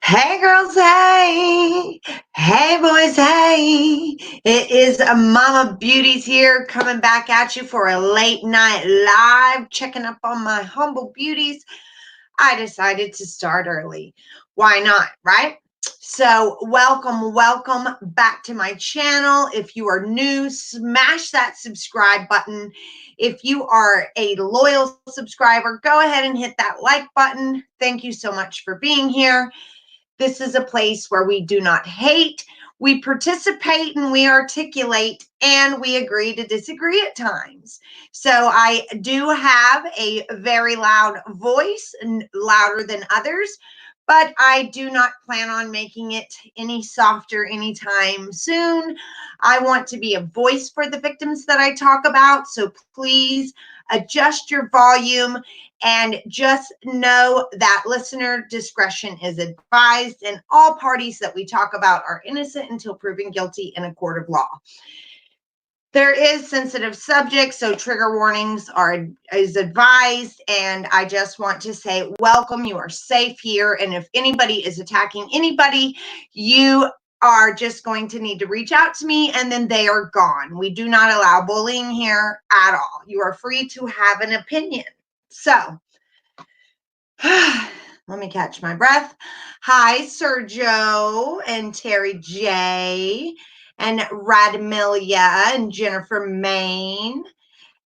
Hey girls, hey. Hey boys, hey. It is Mama BuDeez here coming back at you for a late night live, checking up on my humble beauties. I decided to start early. Why not, right? So welcome back to my channel. If you are new, smash that subscribe button. If you are a loyal subscriber, go ahead and hit that like button. Thank you so much for being here. This is a place where we do not hate, we participate and we articulate, and we agree to disagree at times. So I do have a very loud voice, louder than others, but I do not plan on making it any softer anytime soon. I want to be a voice for the victims that I talk about, so please adjust your volume and just know that listener discretion is advised, and all parties that we talk about are innocent until proven guilty in a court of law. There is sensitive subjects, so trigger warnings is advised, and I just want to say welcome. You are safe here, and if anybody is attacking anybody, you are just going to need to reach out to me, and then they are gone. We do not allow bullying here at all. You are free to have an opinion. So let me catch my breath. Hi, Sergio and Terry J and Radmilia and Jennifer Main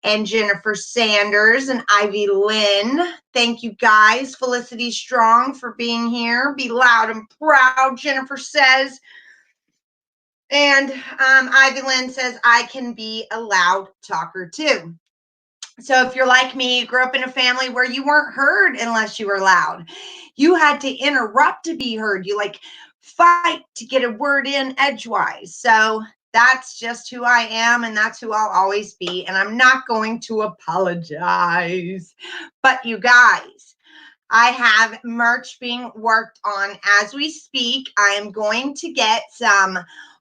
and Jennifer Sanders and Ivy Lynn. Thank you guys. Felicity Strong for being here. Be loud and proud, Jennifer says. And Ivy Lynn says, I can be a loud talker too. So if you're like me, you grew up in a family where you weren't heard unless you were loud. You had to interrupt to be heard. You fight to get a word in edgewise. So that's just who I am, and that's who I'll always be. And I'm not going to apologize. But you guys, I have merch being worked on as we speak. I am going to get some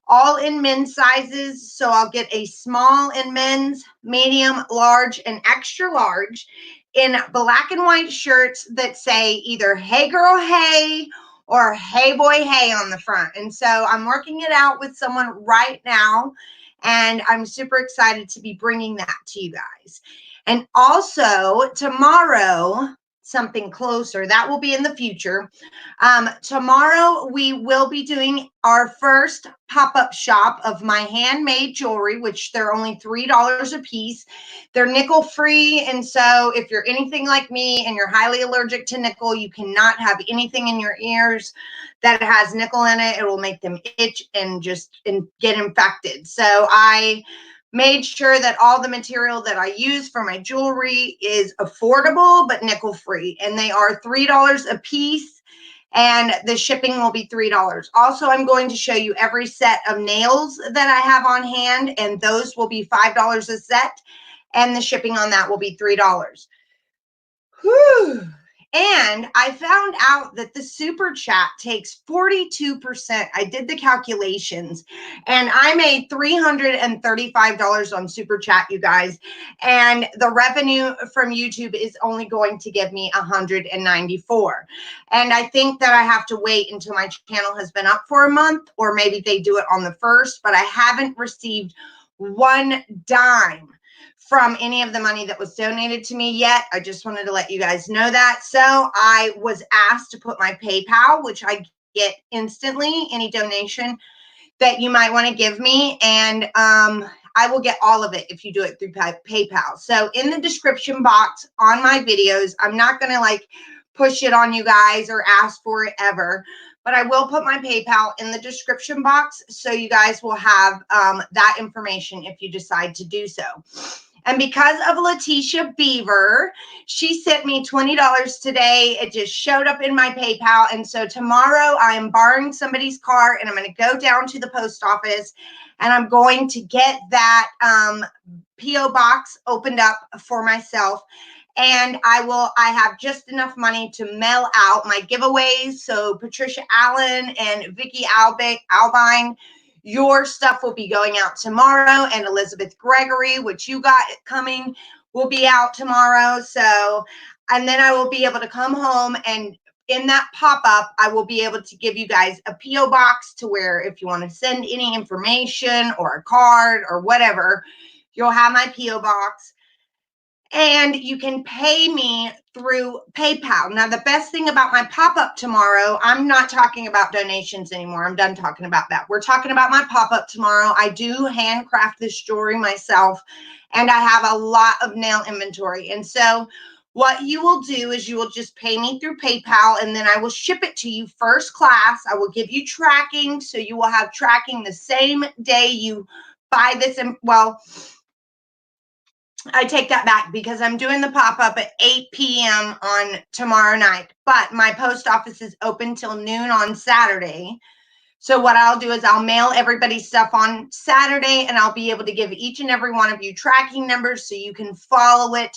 all in men's sizes. So I'll get a small in men's, medium, large, and extra large in black and white shirts that say either hey girl, hey, or hey boy, hey on the front. And so I'm working it out with someone right now, and I'm super excited to be bringing that to you guys. And also tomorrow, something closer that will be in the future. Tomorrow we will be doing our first pop-up shop of my handmade jewelry, which they're only $3 a piece. They're nickel free, and so if you're anything like me and you're highly allergic to nickel, you cannot have anything in your ears that has nickel in it. It will make them itch and get infected. So I made sure that all the material that I use for my jewelry is affordable but nickel free, and they are $3 a piece, and the shipping will be $3. Also, I'm going to show you every set of nails that I have on hand, and those will be $5 a set, and the shipping on that will be $3. Whew. And I found out that the super chat takes 42%. I did the calculations, and I made $335 on super chat, you guys. And the revenue from YouTube is only going to give me 194. And I think that I have to wait until my channel has been up for a month, or maybe they do it on the 1st, but I haven't received one dime from any of the money that was donated to me yet. I just wanted to let you guys know that. So I was asked to put my PayPal, which I get instantly, any donation that you might want to give me. And I will get all of it if you do it through PayPal. So in the description box on my videos, I'm not going to push it on you guys or ask for it ever, but I will put my PayPal in the description box so you guys will have that information if you decide to do so. And because of Letitia Beaver, she sent me $20 today. It just showed up in my PayPal. And so tomorrow I am borrowing somebody's car, and I'm going to go down to the post office, and I'm going to get that P.O. box opened up for myself. And I have just enough money to mail out my giveaways. So Patricia Allen and Vicky Albine, your stuff will be going out tomorrow, and Elizabeth Gregory, which you got coming, will be out tomorrow. So, and then I will be able to come home and in that pop-up, I will be able to give you guys a P.O. box to where if you want to send any information or a card or whatever, you'll have my P.O. box. And you can pay me through PayPal. Now, the best thing about my pop-up tomorrow, I'm not talking about donations anymore. I'm done talking about that. We're talking about my pop-up tomorrow. I do handcraft this jewelry myself, and I have a lot of nail inventory. And so what you will do is you will just pay me through PayPal, and then I will ship it to you first class. I will give you tracking, so you will have tracking the same day you buy this. And well, I take that back because I'm doing the pop-up at 8 p.m. on tomorrow night, but my post office is open till noon on Saturday. So what I'll do is I'll mail everybody's stuff on Saturday, and I'll be able to give each and every one of you tracking numbers so you can follow it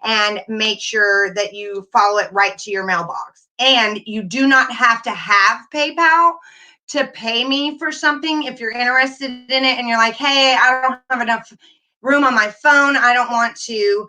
and make sure that you follow it right to your mailbox. And you do not have to have PayPal to pay me for something. If you're interested in it and you're like, hey, I don't have enough room on my phone, I don't want to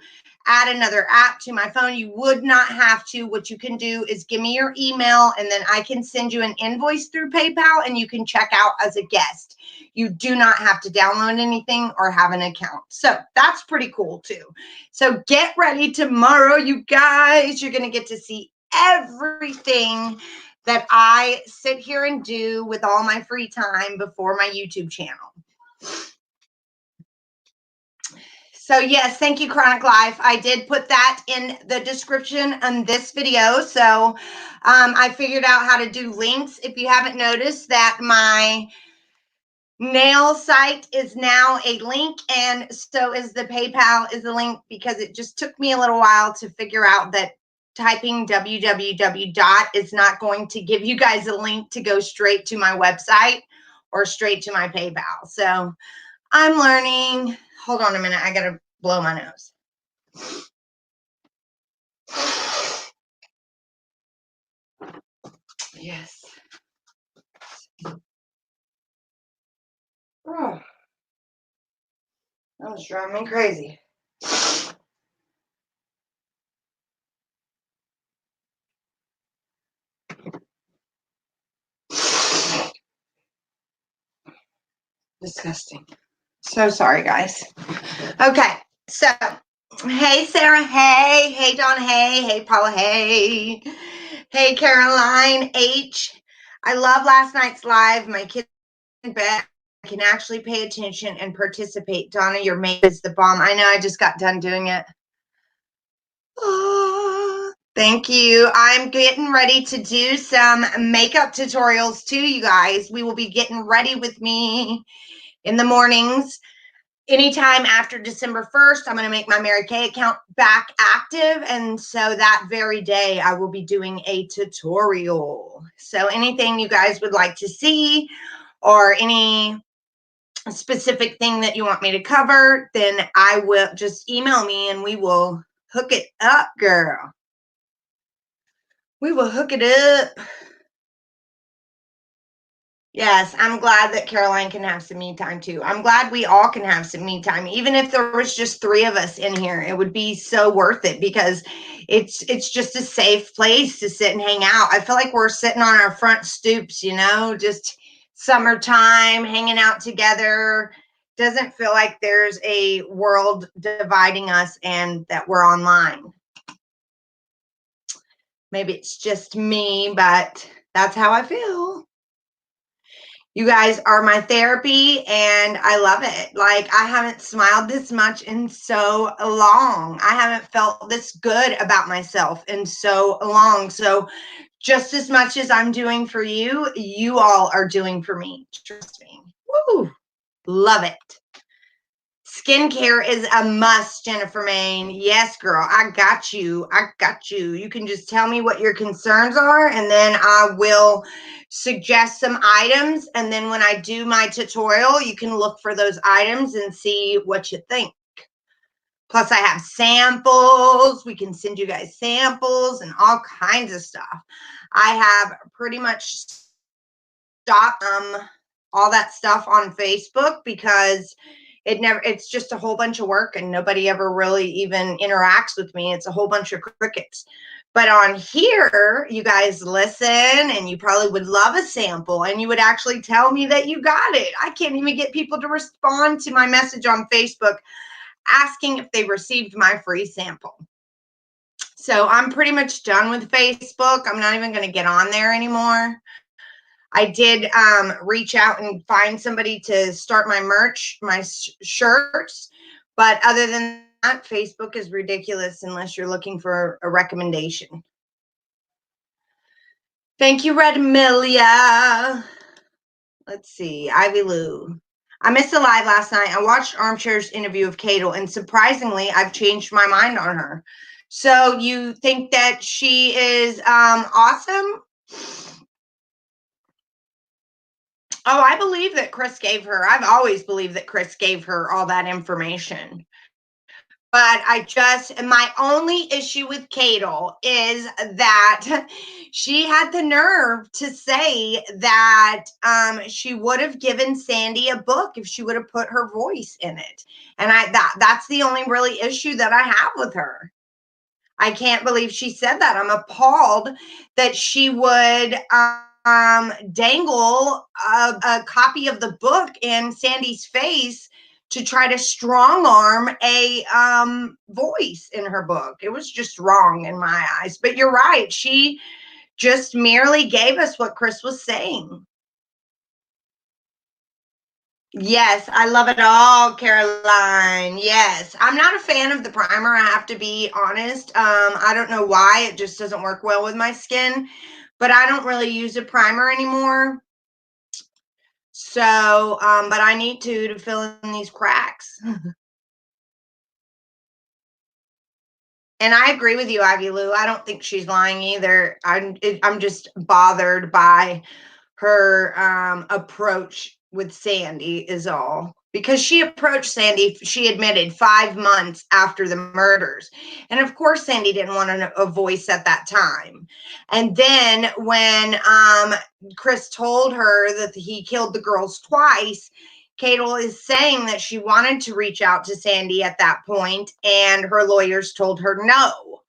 add another app to my phone, you would not have to. What you can do is give me your email, and then I can send you an invoice through PayPal, and you can check out as a guest. You do not have to download anything or have an account. So that's pretty cool too. So get ready tomorrow, you guys. You're going to get to see everything that I sit here and do with all my free time before my YouTube channel. So yes, thank you, Chronic Life. I did put that in the description on this video. So I figured out how to do links. If you haven't noticed that my nail site is now a link, and so is the PayPal is a link, because it just took me a little while to figure out that typing www dot is not going to give you guys a link to go straight to my website or straight to my PayPal. So I'm learning. Hold on a minute. I got to blow my nose. Yes. Oh, that was driving me crazy. Disgusting. So sorry, guys. Okay, so hey, Sarah. Hey, Dawn. Hey, Paula. Hey, Caroline H. I love last night's live. My kids in bed. I can actually pay attention and participate. Donna, your mate is the bomb. I know. I just got done doing it. Oh, thank you. I'm getting ready to do some makeup tutorials too, you guys. We will be getting ready with me in the mornings. Anytime after December 1st, I'm going to make my Mary Kay account back active. And so that very day, I will be doing a tutorial. So anything you guys would like to see, or any specific thing that you want me to cover, then I will just email me and we will hook it up, girl. We will hook it up. Yes, I'm glad that Caroline can have some me time too. I'm glad we all can have some me time. Even if there was just 3 of us in here, it would be so worth it, because it's just a safe place to sit and hang out. I feel like we're sitting on our front stoops, you know, just summertime, hanging out together. Doesn't feel like there's a world dividing us and that we're online. Maybe it's just me, but that's how I feel. You guys are my therapy, and I love it. Like, I haven't smiled this much in so long. I haven't felt this good about myself in so long. So just as much as I'm doing for you, you all are doing for me. Trust me. Woo! Love it. Skincare is a must, Jennifer Main. Yes, girl, I got you. I got you. You can just tell me what your concerns are, and then I will suggest some items. And then when I do my tutorial, you can look for those items and see what you think. Plus, I have samples. We can send you guys samples and all kinds of stuff. I have pretty much stopped all that stuff on Facebook, because it's just a whole bunch of work and nobody ever really even interacts with me. It's a whole bunch of crickets. But on here, you guys listen and you probably would love a sample and you would actually tell me that you got it. I can't even get people to respond to my message on Facebook asking if they received my free sample. So I'm pretty much done with Facebook. I'm not even going to get on there anymore. I did reach out and find somebody to start my merch, my shirts. But other than that, Facebook is ridiculous unless you're looking for a recommendation. Thank you, Red Amelia. Let's see, Ivy Lou. I missed a live last night. I watched Armchair's interview of Cato, and surprisingly, I've changed my mind on her. So you think that she is awesome? Oh, I believe that Chris gave her. I've always believed that Chris gave her all that information. But my only issue with Cato is that she had the nerve to say that she would have given Sandy a book if she would have put her voice in it. And that's the only really issue that I have with her. I can't believe she said that. I'm appalled that she would dangle a copy of the book in Sandy's face to try to strong arm a voice in her book. It was just wrong in my eyes. But you're right. She just merely gave us what Chris was saying. Yes, I love it all, Caroline. Yes, I'm not a fan of the primer. I have to be honest. I don't know why. It just doesn't work well with my skin, but I don't really use a primer anymore. So, but I need to fill in these cracks. And I agree with you, Ivy Lou. I don't think she's lying either. I'm just bothered by her approach with Sandy is all. Because she approached Sandy, she admitted 5 months after the murders. And of course, Sandy didn't want a voice at that time. And then when Chris told her that he killed the girls twice, Cato is saying that she wanted to reach out to Sandy at that point, and her lawyers told her no.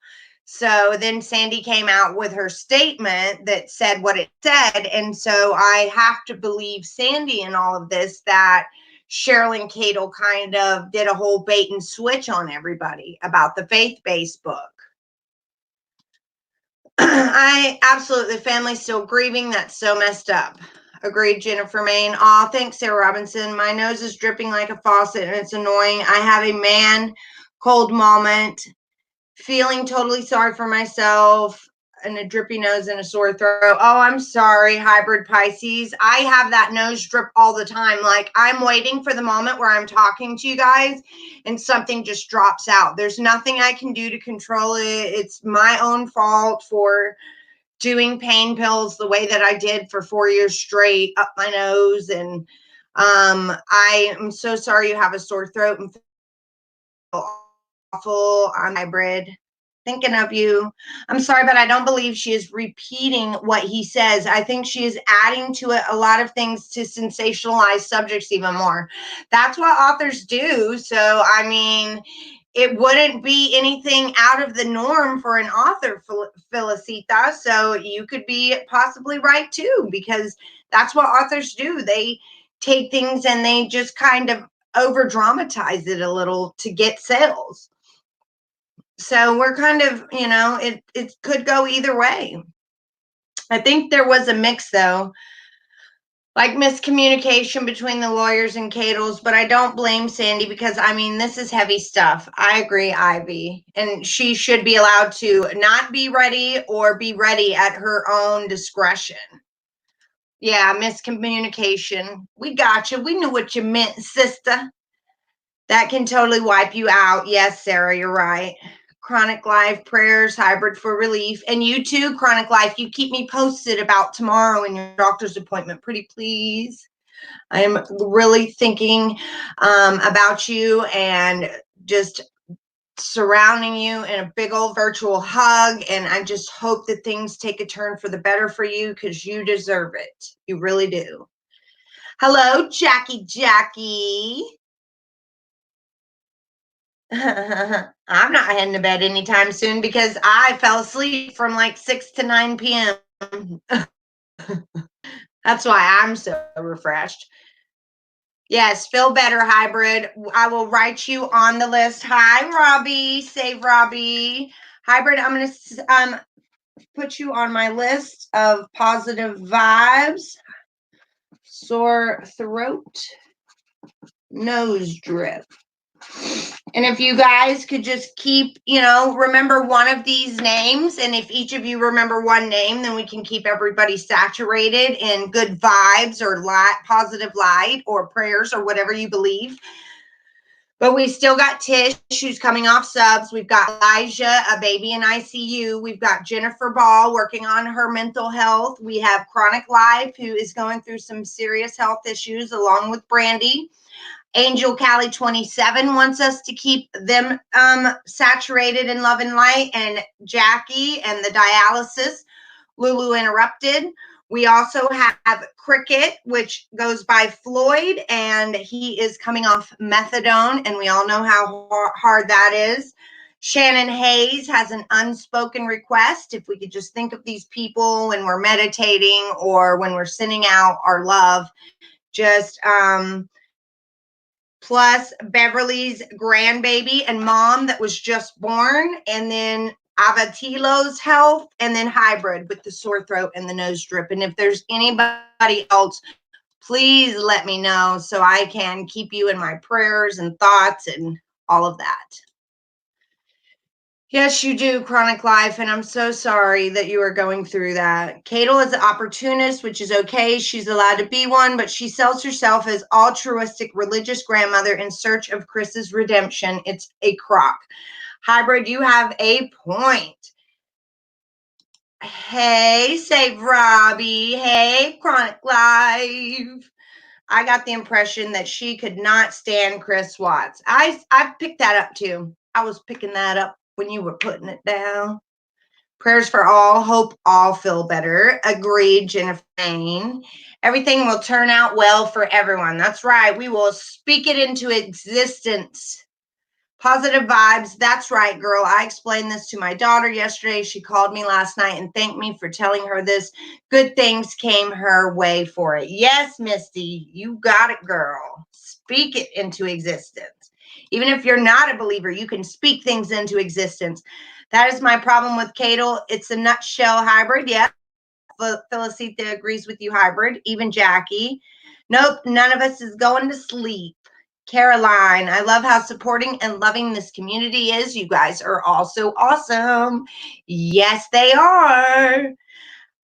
So then Sandy came out with her statement that said what it said. And so I have to believe Sandy in all of this, that Cheryl and Cato kind of did a whole bait and switch on everybody about the faith-based book. I absolutely, family's still grieving. That's so messed up. Agreed, Jennifer Main. Aw, thanks, Sarah Robinson. My nose is dripping like a faucet and it's annoying. I have a man cold moment, feeling totally sorry for myself, and a drippy nose and a sore throat. Oh, I'm sorry, hybrid Pisces. I have that nose drip all the time. Like, I'm waiting for the moment where I'm talking to you guys and something just drops out. There's nothing I can do to control it. It's my own fault for doing pain pills the way that I did for 4 years straight up my nose. And I am so sorry you have a sore throat and feel awful. I'm hybrid. Thinking of you. I'm sorry, but I don't believe she is repeating what he says. I think she is adding to it a lot of things to sensationalize subjects even more. That's what authors do. So, I mean, it wouldn't be anything out of the norm for an author, Felicita. So you could be possibly right too, because that's what authors do. They take things and they just kind of over dramatize it a little to get sales. So we're kind of, it could go either way. I think there was a mix though, like miscommunication between the lawyers and Cato's, but I don't blame Sandy because I mean, this is heavy stuff. I agree, Ivy. And she should be allowed to not be ready or be ready at her own discretion. Yeah, miscommunication. We got you. We knew what you meant, sister. That can totally wipe you out. Yes, Sarah, you're right. Chronic Life prayers, hybrid for relief. And you too, Chronic Life. You keep me posted about tomorrow and your doctor's appointment, pretty please. I am really thinking about you and just surrounding you in a big old virtual hug. And I just hope that things take a turn for the better for you because you deserve it. You really do. Hello, Jackie. I'm not heading to bed anytime soon because I fell asleep from like 6 to 9 p.m. That's why I'm so refreshed. Yes, feel better, hybrid. I will write you on the list. Hi, Robbie. Save Robbie. Hybrid, I'm going to put you on my list of positive vibes. Sore throat, nose drip. And if you guys could just keep, remember one of these names, and if each of you remember one name, then we can keep everybody saturated in good vibes or positive light or prayers or whatever you believe. But we still got Tish, who's coming off subs. We've got Elijah, a baby in ICU. We've got Jennifer Ball working on her mental health. We have Chronic Life, who is going through some serious health issues, along with Brandy. Angel Callie 27 wants us to keep them saturated in love and light, and Jackie and the dialysis. Lulu Interrupted. We also have Cricket, which goes by Floyd, and he is coming off methadone, and we all know how hard that is. Shannon Hayes has an unspoken request. If we could just think of these people when we're meditating or when we're sending out our love, just plus Beverly's grandbaby and mom that was just born, and then Avatilo's health, and then hybrid with the sore throat and the nose drip. And if there's anybody else, please let me know so I can keep you in my prayers and thoughts and all of that. Yes, you do, Chronic Life, and I'm so sorry that you are going through that. Cadel is an opportunist, which is okay. She's allowed to be one, but she sells herself as altruistic religious grandmother in search of Chris's redemption. It's a crock. Hybrid, you have a point. Hey, Save Robbie. Hey, Chronic Life. I got the impression that she could not stand Chris Watts. I picked that up too. I was picking that up when you were putting it down. Prayers for all. Hope all feel better. Agreed, Jennifer Main. Everything will turn out well for everyone. That's right. We will speak it into existence. Positive vibes. That's right, girl. I explained this to my daughter yesterday. She called me last night and thanked me for telling her this. Good things came her way for it. Yes, Misty, you got it, girl. Speak it into existence. Even if you're not a believer, you can speak things into existence. That is my problem with Cadel. It's a nutshell hybrid. Yeah. Felicita agrees with you, hybrid. Even Jackie. Nope, none of us is going to sleep. Caroline, I love how supporting and loving this community is. You guys are also awesome. Yes, they are.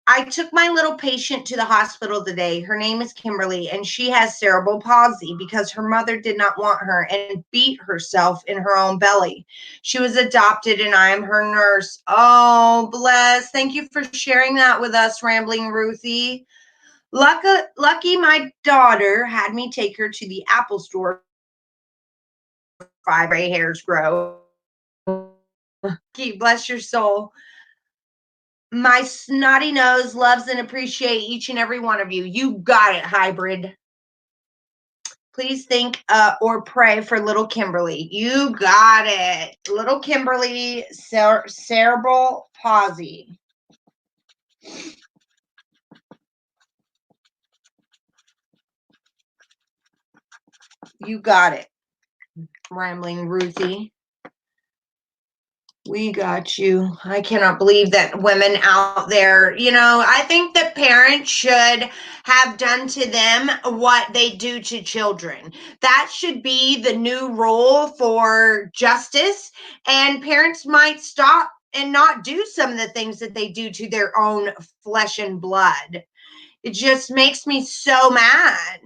I took my little patient to the hospital today. Her name is Kimberly, and she has cerebral palsy because her mother did not want her and beat herself in her own belly. She was adopted, and I am her nurse. Oh, bless. Thank you for sharing that with us, Rambling Ruthie. Lucky my daughter had me take her to the Apple store. 5 gray hairs grow. Bless your soul. My snotty nose loves and appreciates each and every one of you. You got it, hybrid. Please think or pray for little Kimberly. You got it. Little Kimberly, cerebral palsy. You got it, Rambling Ruthie. We got you. I cannot believe that women out there, I think that parents should have done to them what they do to children. That should be the new rule for justice. And parents might stop and not do some of the things that they do to their own flesh and blood. It just makes me so mad.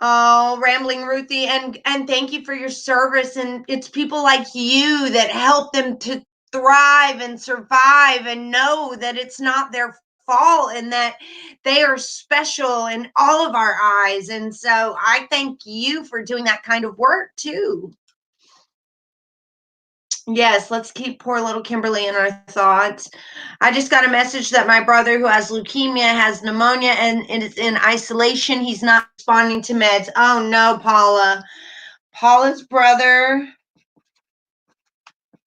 Oh, Rambling Ruthie, and thank you for your service. And it's people like you that help them to thrive and survive and know that it's not their fault and that they are special in all of our eyes. And so I thank you for doing that kind of work too. Yes, let's keep poor little Kimberly in our thoughts. I just got a message that my brother who has leukemia has pneumonia and is in isolation. He's not responding to meds. Oh no, Paula. Paula's brother.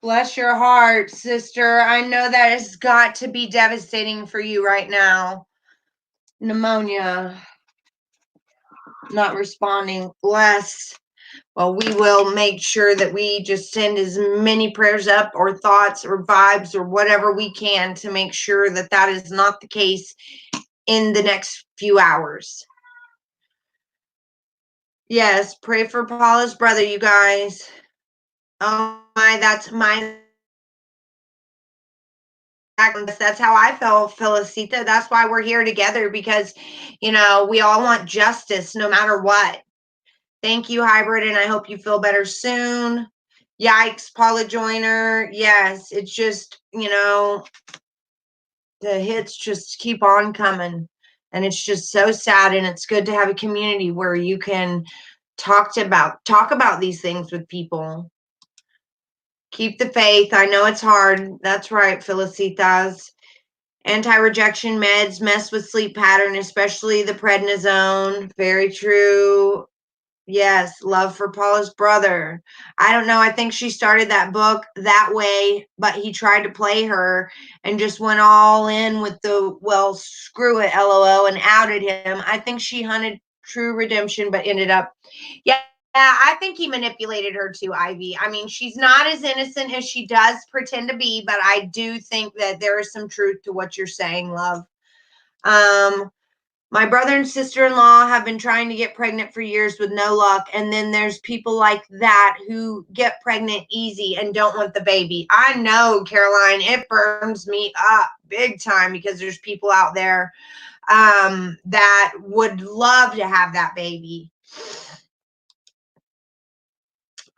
Bless your heart, sister. I know that has got to be devastating for you right now. Pneumonia. Not responding. Bless. Well, we will make sure that we just send as many prayers up or thoughts or vibes or whatever we can to make sure that that is not the case in the next few hours. Yes, pray for Paula's brother, you guys. Oh my, that's how I felt, Felicita. That's why we're here together, because, you know, we all want justice no matter what. Thank you, Hybrid, and I hope you feel better soon. Yikes, Paula Joyner. Yes, it's just, you know, the hits just keep on coming. And it's just so sad. And it's good to have a community where you can talk about these things with people. Keep the faith. I know it's hard. That's right, Felicitas. Anti-rejection meds mess with sleep pattern, especially the prednisone. Very true. Yes, love for Paula's brother. I don't know. I think she started that book that way, but he tried to play her and just went all in with the, well, screw it, LOL, and outed him. I think she hunted true redemption, but ended up, yeah, I think he manipulated her too, Ivy. I mean, she's not as innocent as she does pretend to be, but I do think that there is some truth to what you're saying, love. My brother and sister-in-law have been trying to get pregnant for years with no luck. And then there's people like that who get pregnant easy and don't want the baby. I know, Caroline, it burns me up big time, because there's people out there that would love to have that baby.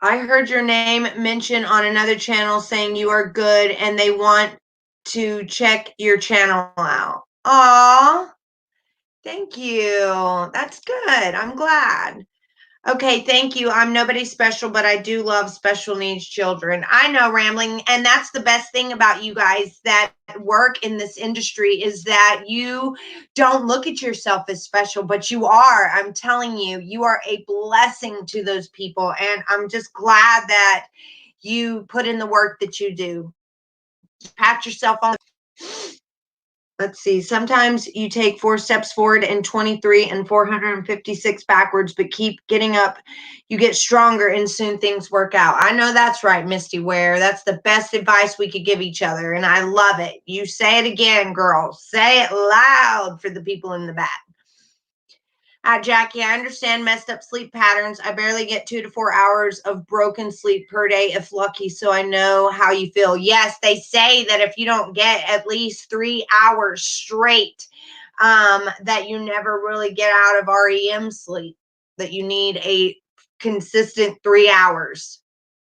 I heard your name mentioned on another channel saying you are good and they want to check your channel out. Aw. Thank you. That's good. I'm glad. Okay, thank you. I'm nobody special, but I do love special needs children. I know, Rambling, and that's the best thing about you guys that work in this industry, is that you don't look at yourself as special, but you are. I'm telling you, you are a blessing to those people, and I'm just glad that you put in the work that you do. Pat yourself on the, let's see, sometimes you take 4 steps forward and 23 and 456 backwards, but keep getting up. You get stronger and soon things work out. I know that's right, Misty Ware. That's the best advice we could give each other, and I love it. You say it again, girl. Say it loud for the people in the back. Jackie, I understand messed up sleep patterns. I barely get 2 to 4 hours of broken sleep per day, if lucky, so I know how you feel. Yes, they say that if you don't get at least 3 hours straight, that you never really get out of REM sleep, that you need a consistent 3 hours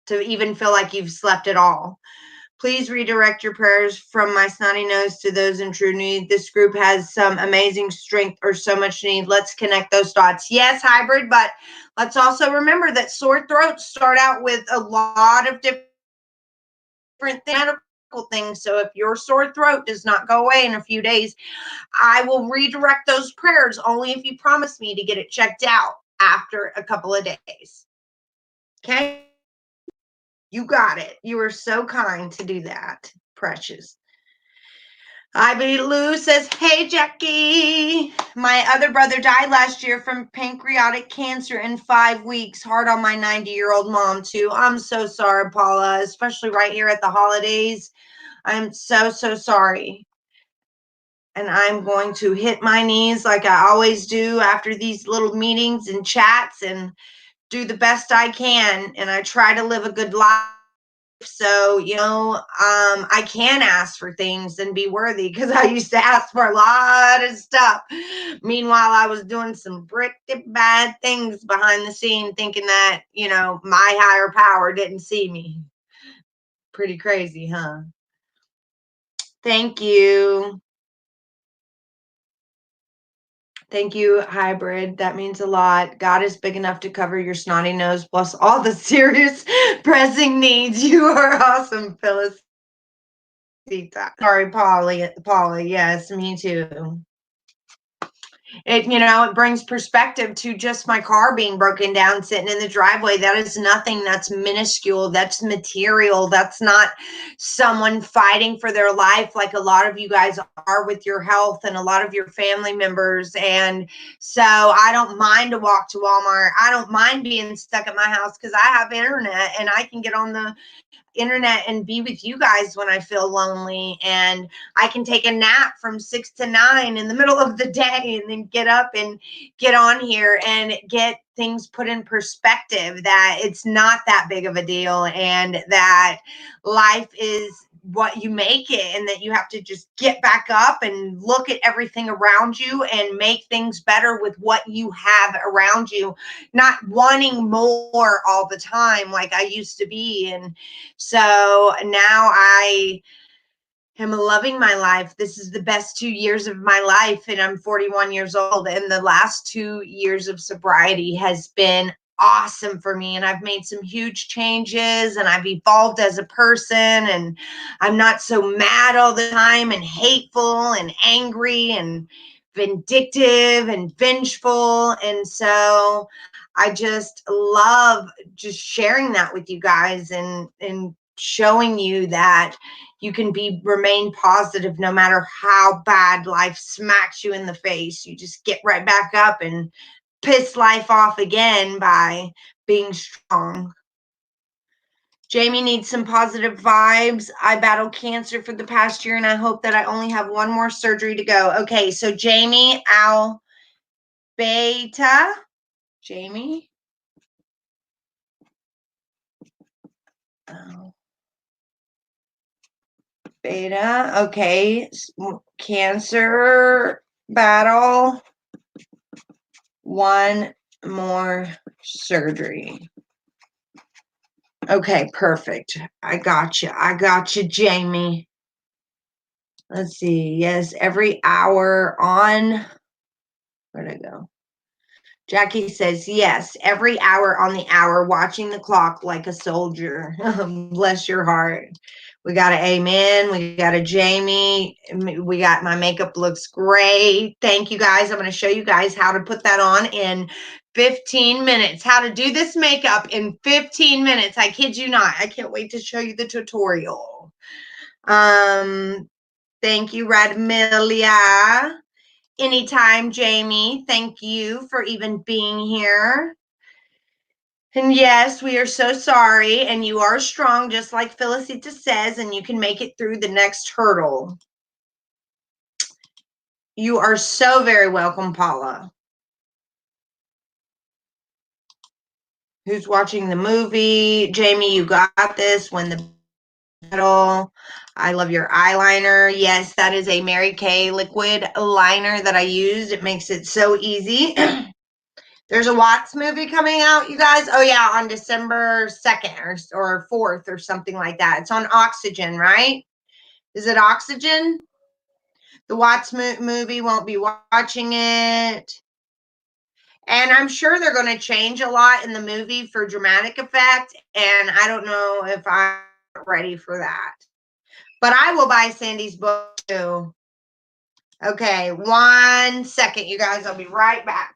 to even feel like you've slept at all. Please redirect your prayers from my snotty nose to those in true need. This group has some amazing strength or so much need. Let's connect those dots. Yes, Hybrid, but let's also remember that sore throats start out with a lot of different medical things. So if your sore throat does not go away in a few days, I will redirect those prayers only if you promise me to get it checked out after a couple of days. Okay? You got it. You were so kind to do that, precious. Ivy Lou says, hey, Jackie. My other brother died last year from pancreatic cancer in 5 weeks. Hard on my 90-year-old mom, too. I'm so sorry, Paula, especially right here at the holidays. I'm so, so sorry. And I'm going to hit my knees like I always do after these little meetings and chats and do the best I can. And I try to live a good life. So, you know, I can ask for things and be worthy, because I used to ask for a lot of stuff. Meanwhile, I was doing some pretty bad things behind the scene, thinking that, you know, my higher power didn't see me. Pretty crazy, huh? Thank you. Thank you, Hybrid. That means a lot. God is big enough to cover your snotty nose plus all the serious pressing needs. You are awesome, Phyllis. Sorry, Polly. Yes, me too. it brings perspective to just my car being broken down sitting in the driveway. That is nothing. That's minuscule. That's material. That's not someone fighting for their life like a lot of you guys are with your health and a lot of your family members. And so I don't mind to walk to Walmart. I don't mind being stuck at my house because I have internet and I can get on the internet and be with you guys when I feel lonely, and I can take a nap from 6 to 9 in the middle of the day and then get up and get on here and get things put in perspective, that it's not that big of a deal and that life is what you make it, and that you have to just get back up and look at everything around you and make things better with what you have around you, not wanting more all the time like I used to be. And so now I am loving my life. This is the best 2 years of my life, and I'm 41 years old. And the last 2 years of sobriety has been awesome for me. And I've made some huge changes and I've evolved as a person. And I'm not so mad all the time and hateful and angry and vindictive and vengeful. And so I just love just sharing that with you guys and showing you that you can remain positive no matter how bad life smacks you in the face. You just get right back up and piss life off again by being strong. Jamie needs some positive vibes. I battled cancer for the past year and I hope that I only have one more surgery to go. Okay, so Jamie Beta. Jamie. Beta. Okay. Cancer battle. One more surgery. Okay, perfect. I got you, Jamie. Let's see. Yes, every hour on. Where'd I go? Jackie says, yes, every hour on the hour, watching the clock like a soldier. Bless your heart. We got an amen. We got a Jamie. We got my makeup looks great. Thank you guys. I'm going to show you guys how to put that on in 15 minutes. How to do this makeup in 15 minutes. I kid you not. I can't wait to show you the tutorial. Thank you, Radmilia. Anytime, Jamie. Thank you for even being here. And yes, we are so sorry. And you are strong, just like Felicita says, and you can make it through the next hurdle. You are so very welcome, Paula. Who's watching the movie? Jamie, you got this. When the battle. I love your eyeliner. Yes, that is a Mary Kay liquid liner that I used. It makes it so easy. There's a Watts movie coming out, you guys. Oh, yeah, on December 2nd or 4th or something like that. It's on Oxygen, right? Is it Oxygen? The Watts movie, won't be watching it. And I'm sure they're going to change a lot in the movie for dramatic effect. And I don't know if I'm ready for that. But I will buy Sandy's book too. Okay, 1 second, you guys. I'll be right back.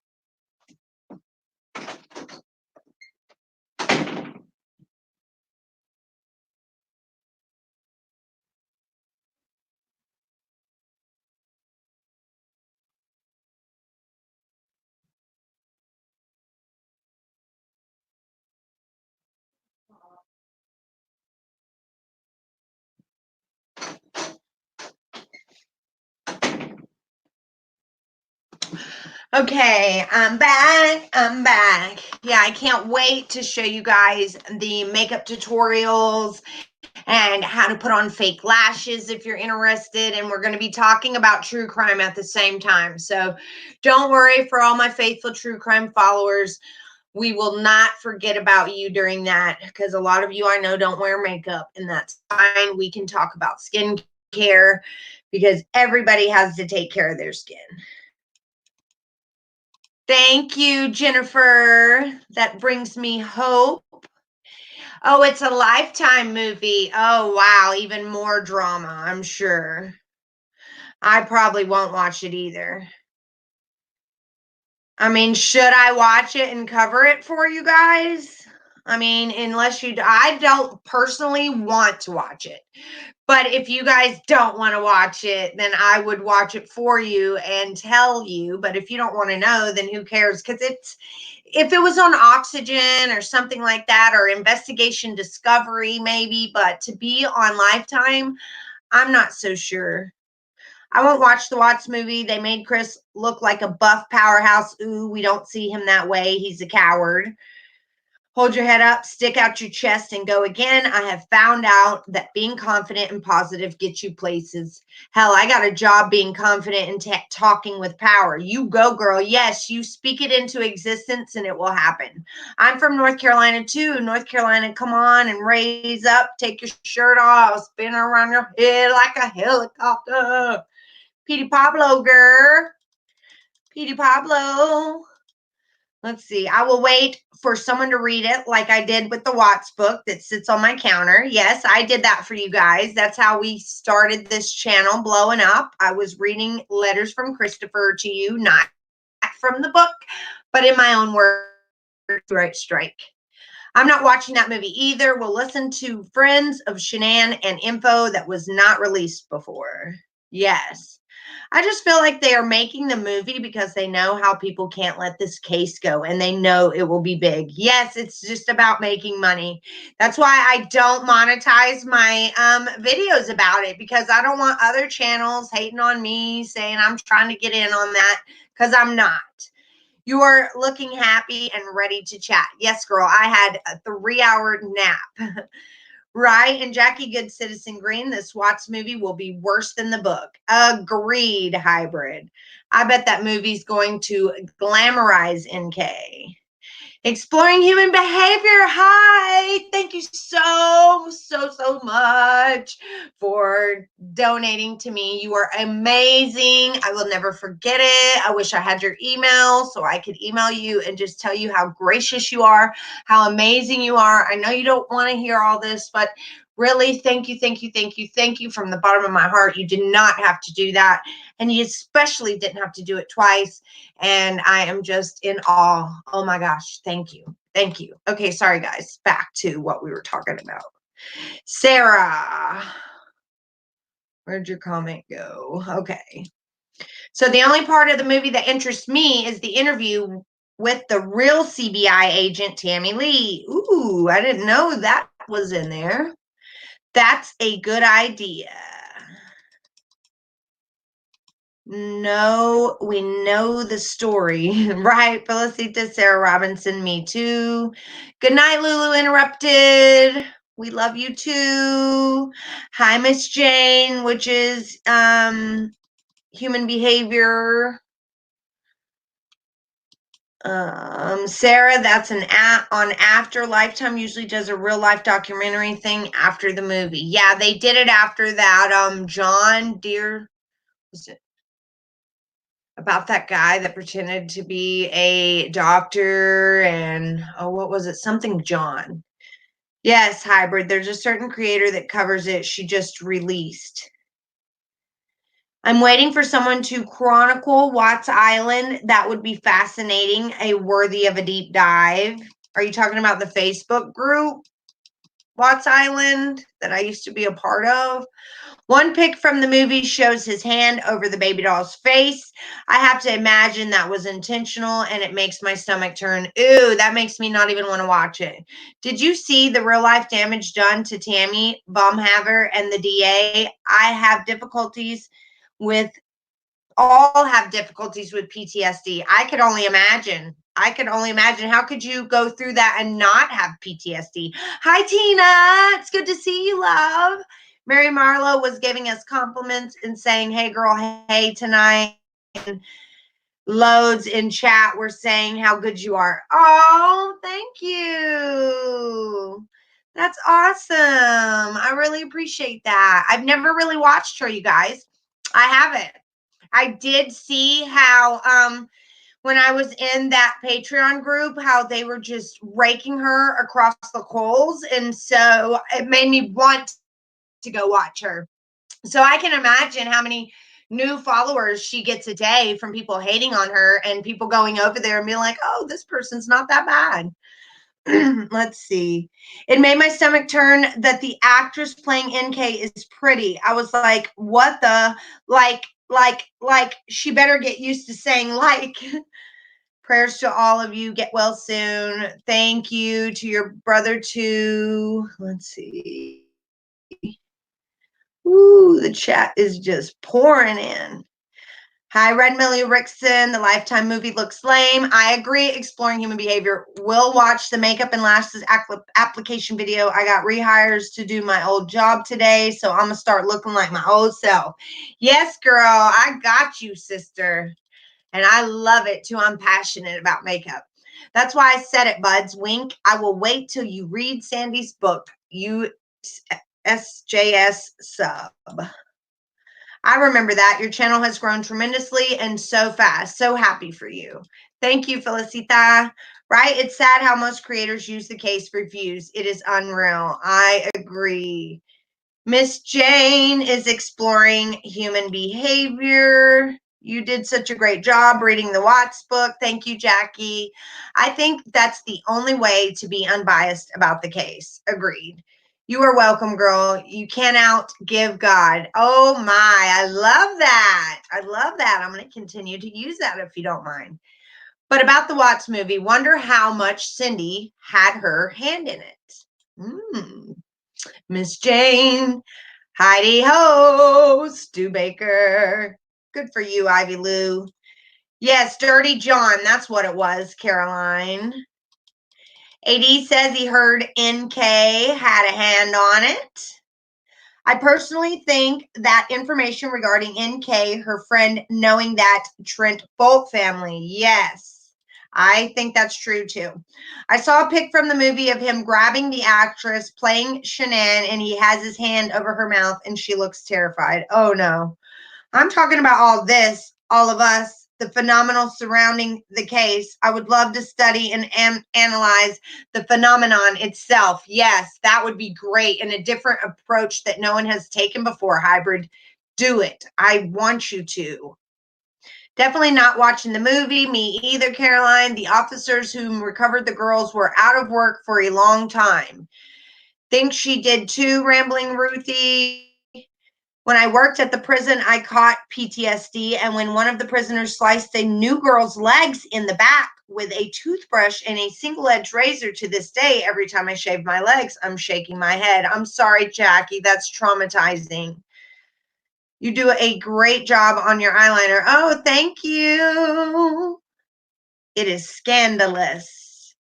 Okay, I'm back. Yeah, I can't wait to show you guys the makeup tutorials and how to put on fake lashes if you're interested. And we're going to be talking about true crime at the same time. So don't worry, for all my faithful true crime followers, we will not forget about you during that, because a lot of you I know don't wear makeup, and that's fine. We can talk about skincare because everybody has to take care of their skin. Thank you, Jennifer. That brings me hope. Oh, it's a Lifetime movie. Oh, wow. Even more drama, I'm sure. I probably won't watch it either. I mean, should I watch it and cover it for you guys? I mean, unless I don't personally want to watch it. But if you guys don't want to watch it, then I would watch it for you and tell you. But if you don't want to know, then who cares? Because if it was on Oxygen or something like that, or Investigation Discovery, maybe, but to be on Lifetime, I'm not so sure. I won't watch the Watts movie. They made Chris look like a buff powerhouse. Ooh, we don't see him that way. He's a coward. Hold your head up, stick out your chest, and go again. I have found out that being confident and positive gets you places. Hell, I got a job being confident and talking with power. You go, girl. Yes, you speak it into existence and it will happen. I'm from North Carolina too. North Carolina, come on and raise up. Take your shirt off. Spin around your head like a helicopter. Petey Pablo, girl. Petey Pablo. Let's see. I will wait for someone to read it like I did with the Watts book that sits on my counter. Yes, I did that for you guys. That's how we started this channel blowing up. I was reading letters from Christopher to you, not from the book, but in my own words. Right, strike. I'm not watching that movie either. We'll listen to Friends of Shanann and info that was not released before. Yes. I just feel like they are making the movie because they know how people can't let this case go and they know it will be big. Yes, it's just about making money. That's why I don't monetize my videos about it, because I don't want other channels hating on me saying I'm trying to get in on that, because I'm not. You are looking happy and ready to chat. Yes, girl, I had a 3-hour nap. Right, and Jackie Good Citizen Green, this Watts movie will be worse than the book. Agreed, Hybrid. I bet that movie's going to glamorize NK. Exploring Human Behavior. Hi. Thank you so much for donating to me. You are amazing. I will never forget it. I wish I had your email so I could email you and just tell you how gracious you are, how amazing you are. I know you don't want to hear all this, but really, thank you from the bottom of my heart. You did not have to do that. And you especially didn't have to do it twice. And I am just in awe. Oh my gosh. Thank you. Thank you. Okay. Sorry, guys. Back to what we were talking about. Sarah, where'd your comment go? Okay. So the only part of the movie that interests me is the interview with the real CBI agent, Tammy Lee. Ooh, I didn't know that was in there. That's a good idea. No, we know the story, right? Felicita, Sarah Robinson, me too. Good night, Lulu Interrupted. We love you too. Hi, Miss Jane, which is human behavior. Sarah, that's an app on After. Lifetime usually does a real life documentary thing after the movie. Yeah, they did it after that. John Deere, was it about that guy that pretended to be a doctor, and what was it? Something John. Yes, Hybrid. There's a certain creator that covers it. She just released. I'm waiting for someone to chronicle Watts Island. That would be fascinating, worthy of a deep dive. Are you talking about the Facebook group, Watts Island, that I used to be a part of? One pic from the movie shows his hand over the baby doll's face. I have to imagine that was intentional, and it makes my stomach turn. Ooh, that makes me not even want to watch it. Did you see the real life damage done to Tammy Baumhaver and the DA? I have difficulties with all have difficulties with PTSD. I could only imagine. How could you go through that and not have PTSD? Hi, Tina. It's good to see you, love. Mary Marlowe was giving us compliments and saying, hey, girl, hey, tonight. And loads in chat were saying how good you are. Oh, thank you. That's awesome. I really appreciate that. I've never really watched her, you guys. I haven't. I did see how when I was in that Patreon group, how they were just raking her across the coals. And so it made me want to go watch her. So I can imagine how many new followers she gets a day from people hating on her and people going over there and being like, oh, this person's not that bad. Let's see. It made my stomach turn that the actress playing NK is pretty. I was like, what the? Like, she better get used to saying like. Prayers to all of you. Get well soon. Thank you to your brother too. Let's see. Ooh, the chat is just pouring in. Hi, Red Millie Rickson. The Lifetime movie looks lame. I agree. Exploring Human Behavior. Will watch the makeup and lashes application video. I got rehires to do my old job today, so I'm going to start looking like my old self. Yes, girl. I got you, sister. And I love it too. I'm passionate about makeup. That's why I said it, buds. Wink. I will wait till you read Sandy's book. SJS sub. I remember that. Your channel has grown tremendously and so fast. So happy for you. Thank you, Felicita. Right? It's sad how most creators use the case for views. It is unreal. I agree. Miss Jane is exploring human behavior. You did such a great job reading the Watts book. Thank you, Jackie. I think that's the only way to be unbiased about the case. Agreed. You are welcome, girl. You can't outgive God. Oh my, I love that. I love that. I'm going to continue to use that if you don't mind. But about the Watts movie, wonder how much Cindy had her hand in it. Miss Jane, Heidi Ho, Stu Baker. Good for you, Ivy Lou. Yes, Dirty John. That's what it was, Caroline. AD says he heard NK had a hand on it. I personally think that information regarding NK, her friend, knowing that Trent Bolt family. Yes. I think that's true too. I saw a pic from the movie of him grabbing the actress playing Shanann and he has his hand over her mouth and she looks terrified. Oh no. I'm talking about all this, all of us, the phenomenal surrounding the case. I would love to study and analyze the phenomenon itself. Yes, that would be great and a different approach that no one has taken before. Hybrid, do it. I want you to. Definitely not watching the movie. Me either, Caroline. The officers who recovered the girls were out of work for a long time. Think she did too, Rambling Ruthie. When I worked at the prison, I caught PTSD. And when one of the prisoners sliced a new girl's legs in the back with a toothbrush and a single-edged razor, to this day, every time I shave my legs, I'm shaking my head. I'm sorry, Jackie. That's traumatizing. You do a great job on your eyeliner. Oh, thank you. It is scandalous.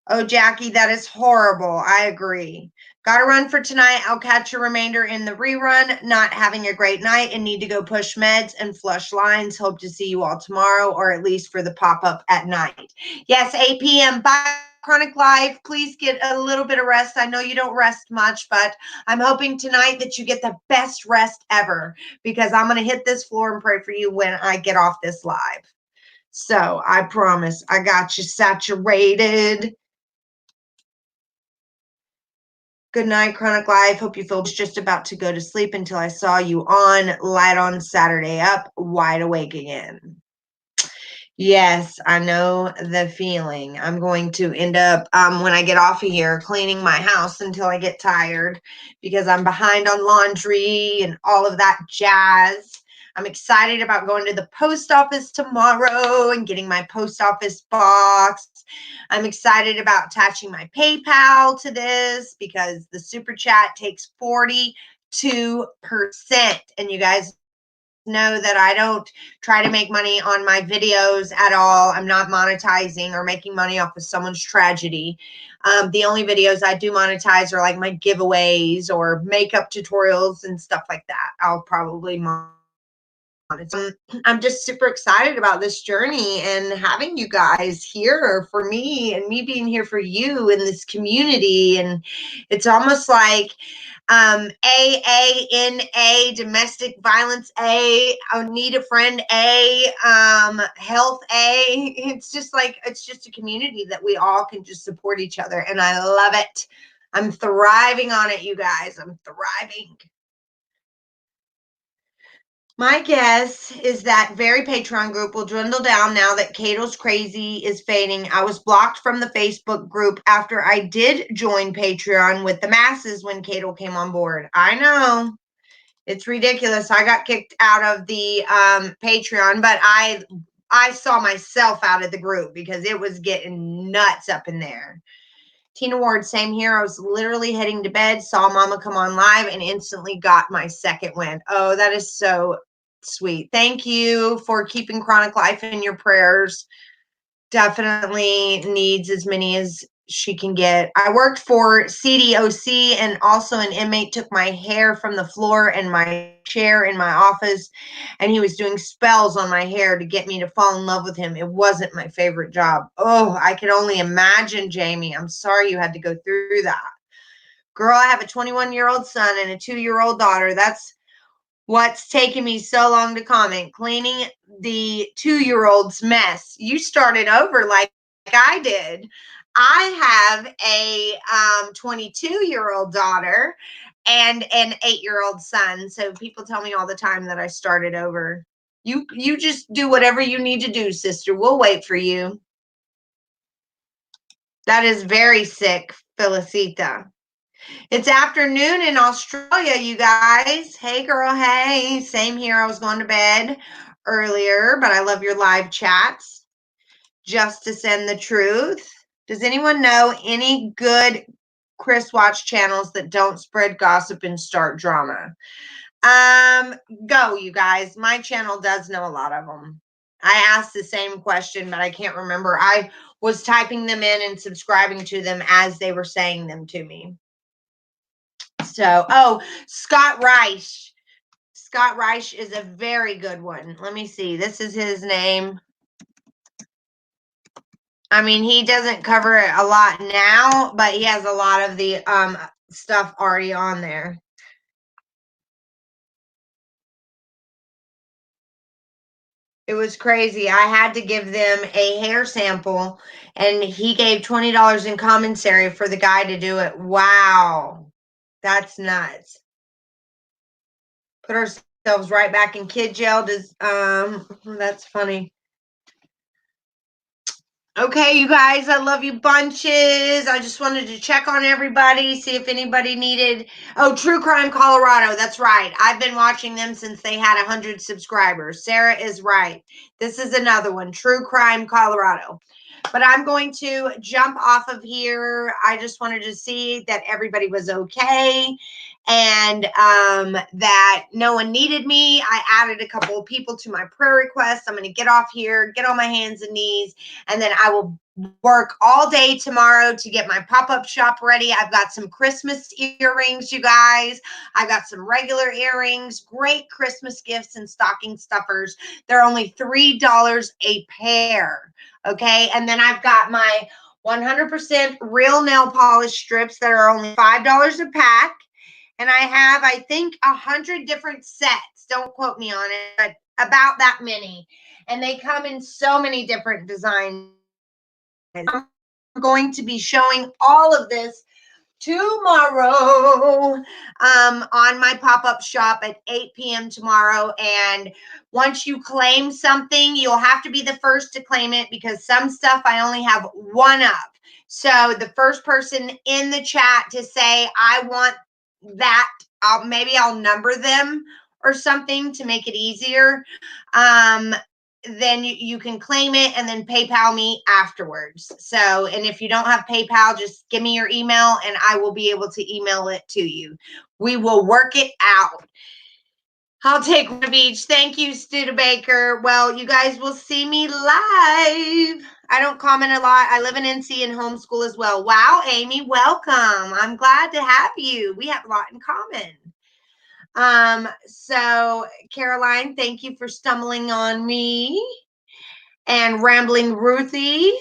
Oh, Jackie, that is horrible. I agree. Gotta run for tonight. I'll catch a remainder in the rerun. Not having a great night and need to go push meds and flush lines. Hope to see you all tomorrow or at least for the pop-up at night. Yes, 8 p.m. Bye, Chronic Life. Please get a little bit of rest. I know you don't rest much, but I'm hoping tonight that you get the best rest ever because I'm going to hit this floor and pray for you when I get off this live. So I promise I got you saturated. Good night, Chronic Life. Hope you feel just about to go to sleep until I saw you on Light on Saturday Up, wide awake again. Yes, I know the feeling. I'm going to end up, when I get off of here, cleaning my house until I get tired because I'm behind on laundry and all of that jazz. I'm excited about going to the post office tomorrow and getting my post office box. I'm excited about attaching my PayPal to this because the super chat takes 42%. And you guys know that I don't try to make money on my videos at all. I'm not monetizing or making money off of someone's tragedy. The only videos I do monetize are like my giveaways or makeup tutorials and stuff like that. I'll probably monetize. I'm just super excited about this journey and having you guys here for me and me being here for you in this community. And it's almost like AANA, domestic violence A, I need a friend A, health A. It's just like, it's just a community that we all can just support each other. And I love it. I'm thriving on it, you guys. I'm thriving. My guess is that very Patreon group will dwindle down now that Cato's crazy is fading. I was blocked from the Facebook group after I did join Patreon with the masses when Cato came on board. I know. It's ridiculous. I got kicked out of the Patreon, but I saw myself out of the group because it was getting nuts up in there. Tina Ward, same here. I was literally heading to bed, saw Mama come on live, and instantly got my second win. Oh, that is so sweet. Thank you for keeping Chronic Life in your prayers. Definitely needs as many as she can get. I worked for CDOC, and also an inmate took my hair from the floor and my chair in my office, and he was doing spells on my hair to get me to fall in love with him. It wasn't my favorite job. Oh, I can only imagine, Jamie. I'm sorry you had to go through that. Girl, I have a 21-year-old son and a 2-year-old daughter. That's what's taken me so long to comment. Cleaning the 2-year-old's mess. You started over like I did. I have a 22-year-old daughter and an 8-year-old son. So people tell me all the time that I started over. You just do whatever you need to do, sister. We'll wait for you. That is very sick, Felicita. It's afternoon in Australia, you guys. Hey, girl. Hey, same here. I was going to bed earlier, but I love your live chats. Justice and the Truth. Does anyone know any good Chris Watch channels that don't spread gossip and start drama? Go, you guys. My channel does know a lot of them. I asked the same question, but I can't remember. I was typing them in and subscribing to them as they were saying them to me. So, oh, Scott Reich. Scott Reich is a very good one. Let me see. This is his name. I mean, he doesn't cover it a lot now, but he has a lot of the stuff already on there. It was crazy. I had to give them a hair sample, and he gave $20 in commissary for the guy to do it. Wow. That's nuts. Put ourselves right back in kid jail. That's funny. Okay, you guys, I love you bunches. I just wanted to check on everybody, see if anybody needed. Oh, True Crime Colorado. That's right. I've been watching them since they had 100 subscribers. Sarah is right. This is another one, True Crime Colorado. But I'm going to jump off of here. I just wanted to see that everybody was okay and that no one needed me. I added a couple of people to my prayer requests. I'm going to get off here, get on my hands and knees, and then I will work all day tomorrow to get my pop-up shop ready. I've got some Christmas earrings, you guys. I've got some regular earrings, great Christmas gifts and stocking stuffers. They're only $3 a pair. Okay. And then I've got my 100% real nail polish strips that are only $5 a pack. And I have, I think, 100 different sets. Don't quote me on it, but about that many. And they come in so many different designs. I'm going to be showing all of this tomorrow on my pop-up shop at 8 p.m. tomorrow. And once you claim something, you'll have to be the first to claim it because some stuff I only have one of. So the first person in the chat to say, I want that, I'll number them or something to make it easier. Then you can claim it and then PayPal me afterwards. So, and if you don't have PayPal, just give me your email and I will be able to email it to you. We will work it out. I'll take one of each. Thank you, Studebaker. Well, you guys will see me live. I don't comment a lot. I live in NC and homeschool as well. Wow, Amy, welcome. I'm glad to have you. We have a lot in common. So Caroline, thank you for stumbling on me. And Rambling Ruthie,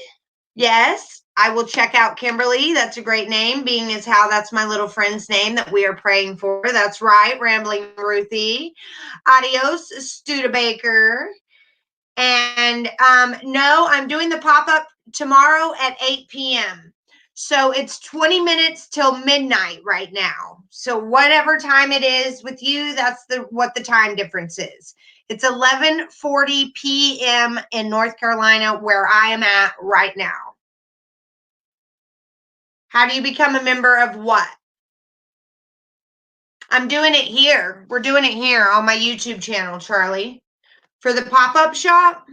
yes, I will check out Kimberly. That's a great name, being as how that's my little friend's name that we are praying for. That's right, Rambling Ruthie. Adios, Studebaker. And no, I'm doing the pop-up tomorrow at 8 p.m. So it's 20 minutes till midnight right now. So whatever time it is with you, that's what the time difference is. It's 11:40 p.m. in North Carolina, where I am at right now. How do you become a member of what? I'm doing it here. We're doing it here on my YouTube channel, Charlie. For the pop-up shop.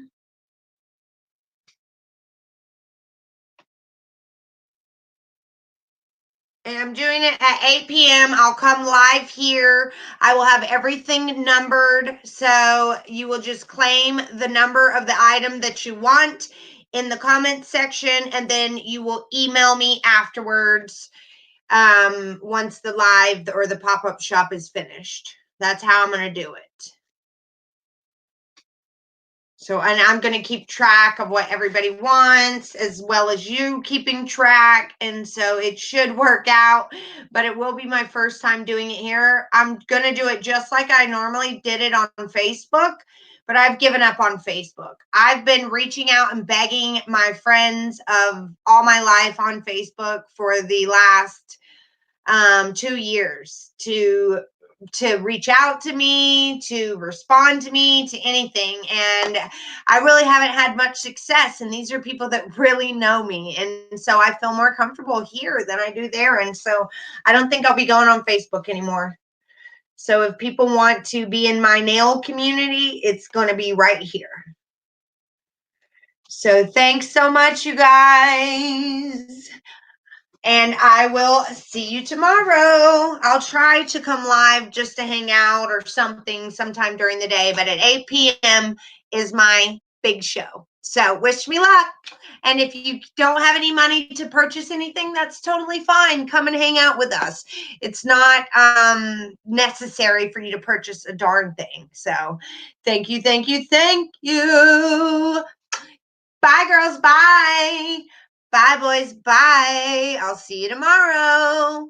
And I'm doing it at 8 p.m. I'll come live here. I will have everything numbered. So you will just claim the number of the item that you want in the comment section, and then you will email me afterwards once the live or the pop-up shop is finished. That's how I'm going to do it. So, and I'm going to keep track of what everybody wants, as well as you keeping track. And so it should work out, but it will be my first time doing it here. I'm going to do it just like I normally did it on Facebook, but I've given up on Facebook. I've been reaching out and begging my friends of all my life on Facebook for the last 2 years to reach out to me, to respond to me, to anything. And I really haven't had much success. And these are people that really know me. And so I feel more comfortable here than I do there. And so I don't think I'll be going on Facebook anymore. So if people want to be in my nail community, it's going to be right here. So thanks so much, you guys. And I will see you tomorrow. I'll try to come live just to hang out or something sometime during the day, but at 8 p.m. is my big show. So wish me luck. And if you don't have any money to purchase anything, that's totally fine. Come and hang out with us. It's not necessary for you to purchase a darn thing. So thank you, thank you, thank you. Bye, girls. Bye. Bye, boys. Bye. I'll see you tomorrow.